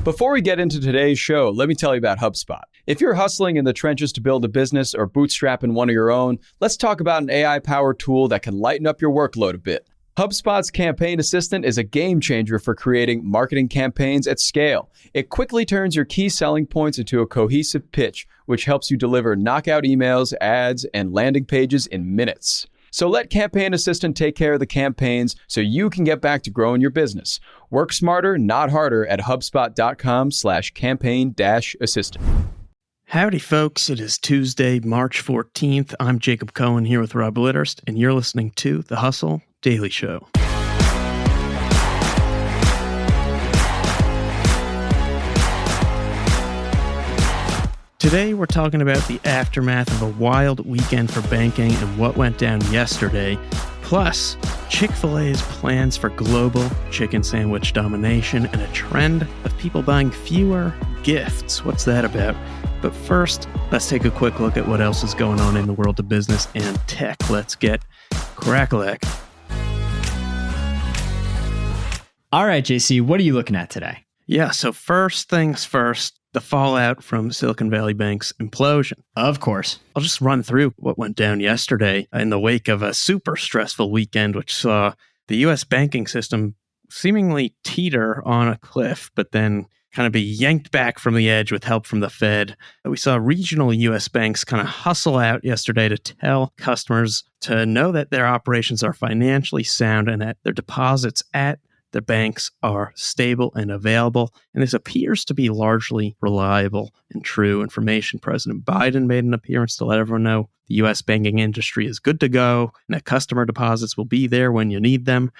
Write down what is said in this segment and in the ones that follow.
Before we get into today's show, let me tell you about HubSpot. If you're hustling in the trenches to build a business or bootstrapping one of your own, let's talk about an AI-powered tool that can lighten up your workload a bit. HubSpot's Campaign Assistant is a game changer for creating marketing campaigns at scale. It quickly turns your key selling points into a cohesive pitch, which helps you deliver knockout emails, ads, and landing pages in minutes. So let Campaign Assistant take care of the campaigns so you can get back to growing your business. Work smarter, not harder at HubSpot.com/campaign-assistant. Howdy, folks. It is Tuesday, March 14th. I'm Jacob Cohen here with Rob Litterst, and you're listening to The Hustle Daily Show. Today, we're talking about the aftermath of a wild weekend for banking and what went down yesterday, plus Chick Fil-A's plans for global chicken sandwich domination and a trend of people buying fewer gifts. What's that about? But first, let's take a quick look at what else is going on in the world of business and tech. Let's get crack-a-lack. All right, JC, what are you looking at today? Yeah, so first things first, the fallout from Silicon Valley Bank's implosion. Of course. I'll just run through what went down yesterday in the wake of a super stressful weekend, which saw the U.S. banking system seemingly teeter on a cliff, but then kind of be yanked back from the edge with help from the Fed. We saw regional U.S. banks kind of hustle out yesterday to tell customers to know that their operations are financially sound and that their deposits at the banks are stable and available. And this appears to be largely reliable and true information. President Biden made an appearance to let everyone know the U.S. banking industry is good to go and that customer deposits will be there when you need them.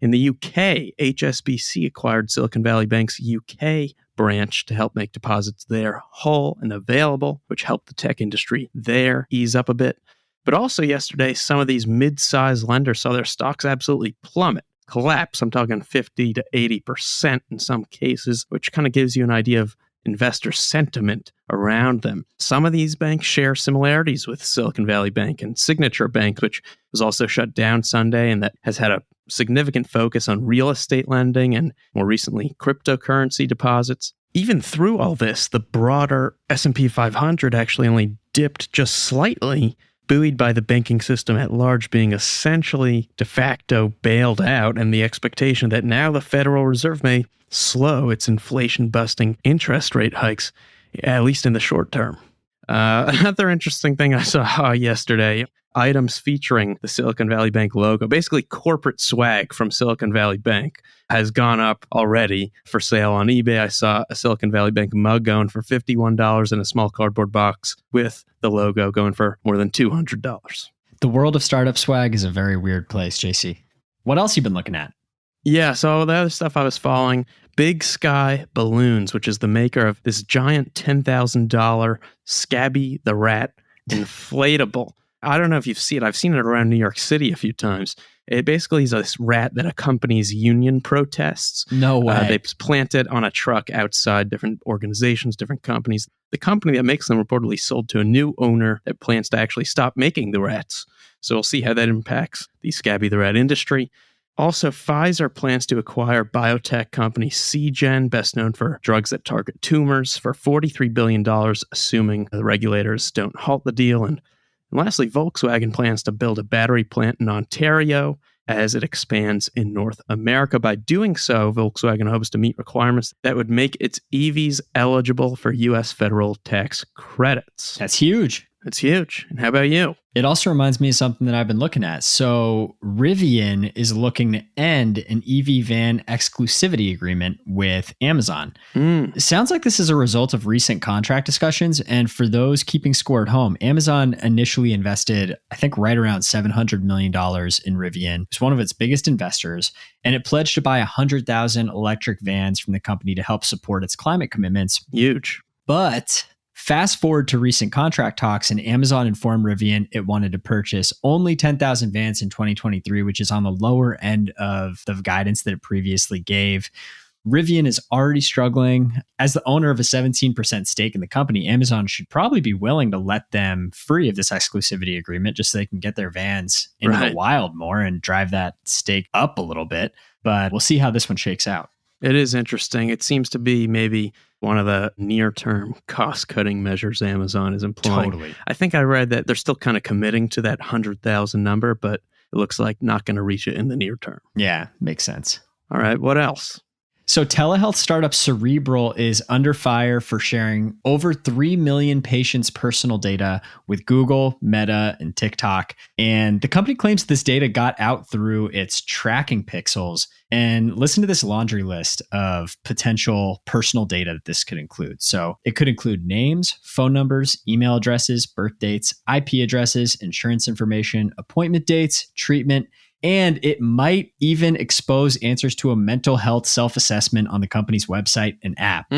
In the UK, HSBC acquired Silicon Valley Bank's UK branch to help make deposits there whole and available, which helped the tech industry there ease up a bit. But also yesterday, some of these mid-sized lenders saw their stocks absolutely plummet. Collapse. I'm talking 50 to 80% in some cases, which kind of gives you an idea of investor sentiment around them. Some of these banks share similarities with Silicon Valley Bank and Signature Bank, which was also shut down Sunday and that has had a significant focus on real estate lending and more recently cryptocurrency deposits. Even through all this, the broader S&P 500 actually only dipped just slightly, buoyed by the banking system at large being essentially de facto bailed out and the expectation that now the Federal Reserve may slow its inflation-busting interest rate hikes, at least in the short term. Another interesting thing I saw yesterday, items featuring the Silicon Valley Bank logo, basically corporate swag from Silicon Valley Bank, has gone up already for sale on eBay. I saw a Silicon Valley Bank mug going for $51 and a small cardboard box with the logo going for more than $200. The world of startup swag is a very weird place, JC. What else you been looking at? Yeah, so the other stuff I was following, Big Sky Balloons, which is the maker of this giant $10,000 Scabby the Rat inflatable. I don't know if you've seen it. I've seen it around New York City a few times. It basically is this rat that accompanies union protests. No way. They plant it on a truck outside different organizations, different companies. The company that makes them reportedly sold to a new owner that plans to actually stop making the rats. So we'll see how that impacts the Scabby the Rat industry. Also, Pfizer plans to acquire biotech company Seagen, best known for drugs that target tumors, for $43 billion, assuming the regulators don't halt the deal. And lastly, Volkswagen plans to build a battery plant in Ontario as it expands in North America. By doing so, Volkswagen hopes to meet requirements that would make its EVs eligible for U.S. federal tax credits. That's huge. It's huge. And how about you? It also reminds me of something that I've been looking at. So Rivian is looking to end an EV van exclusivity agreement with Amazon. It sounds like this is a result of recent contract discussions. And for those keeping score at home, Amazon initially invested, I think, right around $700 million in Rivian. It's one of its biggest investors. And it pledged to buy 100,000 electric vans from the company to help support its climate commitments. Huge. But fast forward to recent contract talks, and Amazon informed Rivian it wanted to purchase only 10,000 vans in 2023, which is on the lower end of the guidance that it previously gave. Rivian is already struggling. As the owner of a 17% stake in the company, Amazon should probably be willing to let them free of this exclusivity agreement just so they can get their vans into the wild more and drive that stake up a little bit. But we'll see how this one shakes out. It is interesting. It seems to be maybe one of the near-term cost-cutting measures Amazon is employing. Totally. I think I read that they're still kind of committing to that 100,000 number, but it looks like not going to reach it in the near term. Yeah, makes sense. All right, what else? So telehealth startup Cerebral is under fire for sharing over 3 million patients' personal data with Google, Meta, and TikTok. And the company claims this data got out through its tracking pixels. And listen to this laundry list of potential personal data that this could include. So it could include names, phone numbers, email addresses, birth dates, IP addresses, insurance information, appointment dates, treatment, and it might even expose answers to a mental health self-assessment on the company's website and app,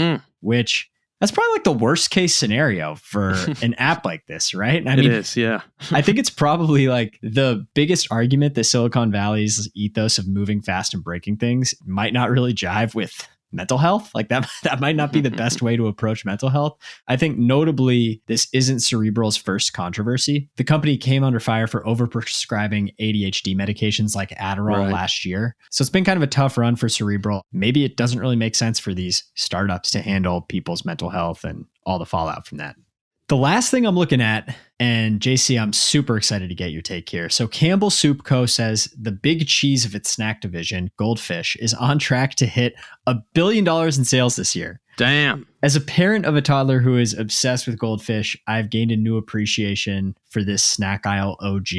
which that's probably like the worst case scenario for an app like this, right? It is, yeah. I think it's probably like the biggest argument that Silicon Valley's ethos of moving fast and breaking things might not really jive with mental health. Like that might not be the best way to approach mental health. I think notably, this isn't Cerebral's first controversy. The company came under fire for overprescribing ADHD medications like Adderall last year. So it's been kind of a tough run for Cerebral. Maybe it doesn't really make sense for these startups to handle people's mental health and all the fallout from that. The last thing I'm looking at, and JC, I'm super excited to get your take here. So Campbell Soup Co. says the big cheese of its snack division, Goldfish, is on track to hit $1 billion in sales this year. Damn. As a parent of a toddler who is obsessed with Goldfish, I've gained a new appreciation for this snack aisle OG.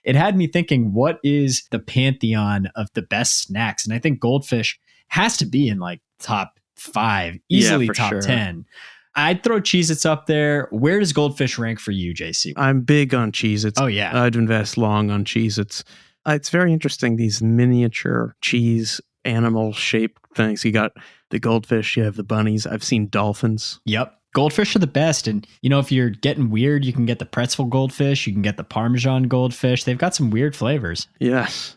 It had me thinking, what is the pantheon of the best snacks? And I think Goldfish has to be in like top 5, easily top 10. I'd throw Cheez-Its up there. Where does Goldfish rank for you, JC? I'm big on Cheez-Its. Oh, yeah. I'd invest long on Cheez-Its. It's very interesting, these miniature cheese animal-shaped things. You got the goldfish, you have the bunnies. I've seen dolphins. Yep. Goldfish are the best. And, you know, if you're getting weird, you can get the pretzel goldfish. You can get the Parmesan goldfish. They've got some weird flavors. Yes.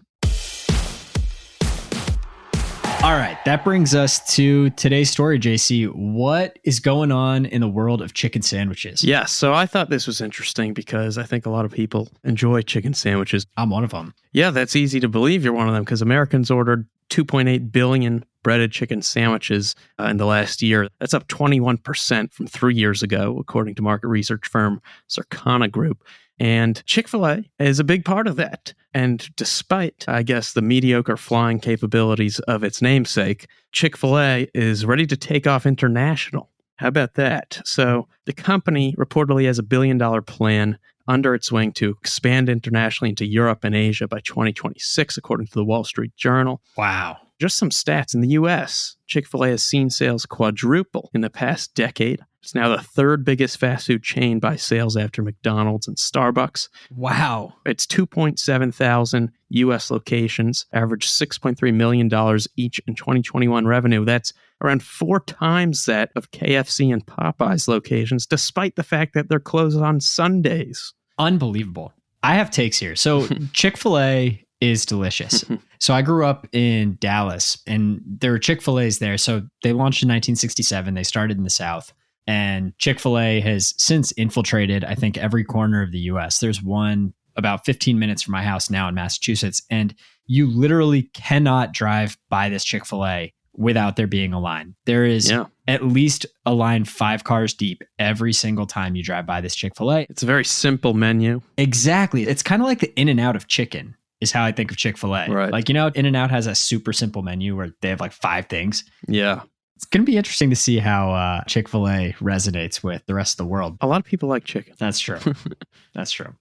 All right, that brings us to today's story, JC. What is going on in the world of chicken sandwiches? Yes, so I thought this was interesting because I think a lot of people enjoy chicken sandwiches. I'm one of them. Yeah, that's easy to believe you're one of them because Americans ordered 2.8 billion breaded chicken sandwiches in the last year. That's up 21% from 3 years ago, according to market research firm Circana Group. And Chick Fil-A is a big part of that. And despite, I guess, the mediocre flying capabilities of its namesake, Chick Fil-A is ready to take off international. How about that? So the company reportedly has $1 billion plan under its wing to expand internationally into Europe and Asia by 2026, according to the Wall Street Journal. Wow. Just some stats. In the U.S., Chick-fil-A has seen sales quadruple in the past decade. It's now the third biggest fast food chain by sales after McDonald's and Starbucks. Wow. Its 2.7 thousand U.S. locations average $6.3 million each in 2021 revenue. That's around 4 times that of KFC and Popeyes locations, despite the fact that they're closed on Sundays. Unbelievable. I have takes here. So Chick-fil-A is delicious. So I grew up in Dallas and there were Chick-fil-A's there. So they launched in 1967. They started in the South. And Chick-fil-A has since infiltrated, I think, every corner of the U.S. There's one about 15 minutes from my house now in Massachusetts. And you literally cannot drive by this Chick-fil-A without there being a line. There is at least a line 5 cars deep every single time you drive by this Chick-fil-A. It's a very simple menu. Exactly. It's kind of like the In-N-Out of chicken is how I think of Chick-fil-A. Right. Like, you know, In-N-Out has a super simple menu where they have like 5 things. Yeah. It's going to be interesting to see how Chick-fil-A resonates with the rest of the world. A lot of people like chicken. That's true. That's true.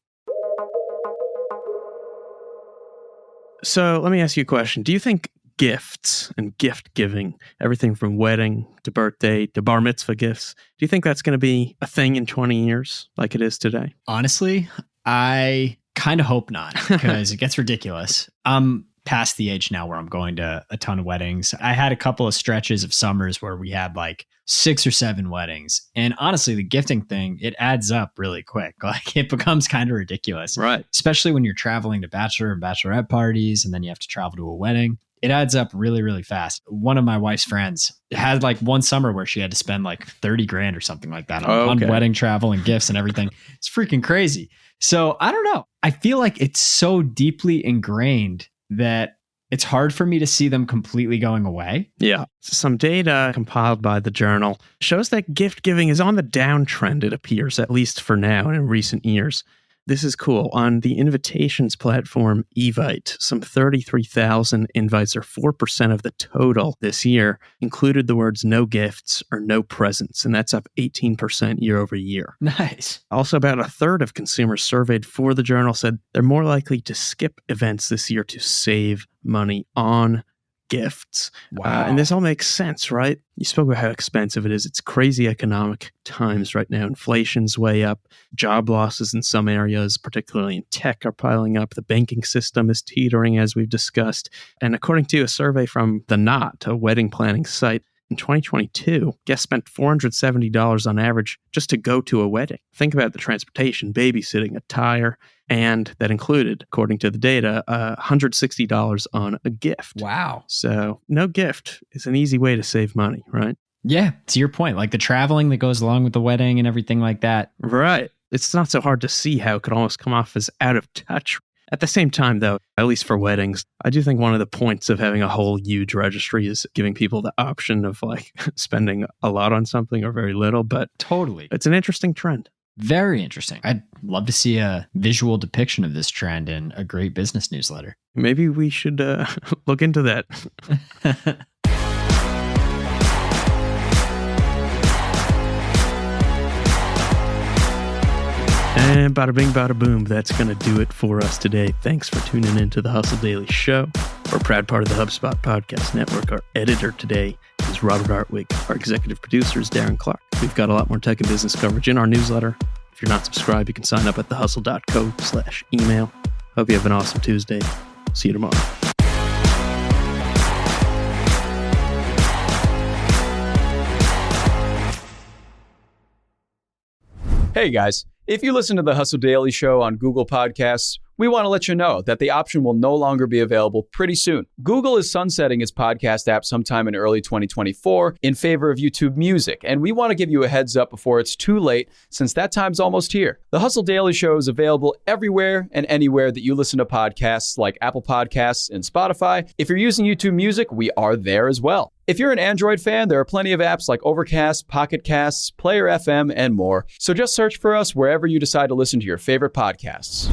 So let me ask you a question. Do you think gifts and gift giving, everything from wedding to birthday to bar mitzvah gifts, do you think that's going to be a thing in 20 years like it is today? Honestly, I kind of hope not because it gets ridiculous. I'm past the age now where I'm going to a ton of weddings. I had a couple of stretches of summers where we had like 6 or 7 weddings. And honestly, the gifting thing, it adds up really quick. Like it becomes kind of ridiculous. Right. Especially when you're traveling to bachelor and bachelorette parties and then you have to travel to a wedding. It adds up really, really fast. One of my wife's friends had like one summer where she had to spend like 30 grand or something like that on wedding travel and gifts and everything. It's freaking crazy. So I don't know. I feel like it's so deeply ingrained that it's hard for me to see them completely going away. Yeah. Some data compiled by the journal shows that gift giving is on the downtrend, it appears, at least for now and in recent years. This is cool. On the invitations platform Evite, some 33,000 invites, or 4% of the total this year, included the words no gifts or no presents, and that's up 18% year over year. Nice. Also, about a third of consumers surveyed for the journal said they're more likely to skip events this year to save money on gifts. Wow. And this all makes sense, right? You spoke about how expensive it is. It's crazy economic times right now. Inflation's way up. Job losses in some areas, particularly in tech, are piling up. The banking system is teetering, as we've discussed. And according to a survey from The Knot, a wedding planning site, in 2022, guests spent $470 on average just to go to a wedding. Think about the transportation, babysitting, attire, and that included, according to the data, $160 on a gift. Wow. So no gift is an easy way to save money, right? Yeah, to your point, like the traveling that goes along with the wedding and everything like that. Right. It's not so hard to see how it could almost come off as out of touch. At the same time, though, at least for weddings, I do think one of the points of having a whole huge registry is giving people the option of like spending a lot on something or very little. But totally, it's an interesting trend. Very interesting. I'd love to see a visual depiction of this trend in a great business newsletter. Maybe we should look into that. And bada bing, bada boom. That's going to do it for us today. Thanks for tuning in to the Hustle Daily Show. We're a proud part of the HubSpot Podcast Network. Our editor today is Robert Artwig. Our executive producer is Darren Clarke. We've got a lot more tech and business coverage in our newsletter. If you're not subscribed, you can sign up at thehustle.co/email. Hope you have an awesome Tuesday. See you tomorrow. Hey guys, if you listen to the Hustle Daily Show on Google Podcasts, we want to let you know that the option will no longer be available pretty soon. Google is sunsetting its podcast app sometime in early 2024 in favor of YouTube Music, and we want to give you a heads up before it's too late, since that time's almost here. The Hustle Daily Show is available everywhere and anywhere that you listen to podcasts, like Apple Podcasts and Spotify. If you're using YouTube Music, we are there as well. If you're an Android fan, there are plenty of apps like Overcast, Pocket Casts, Player FM, and more. So just search for us wherever you decide to listen to your favorite podcasts.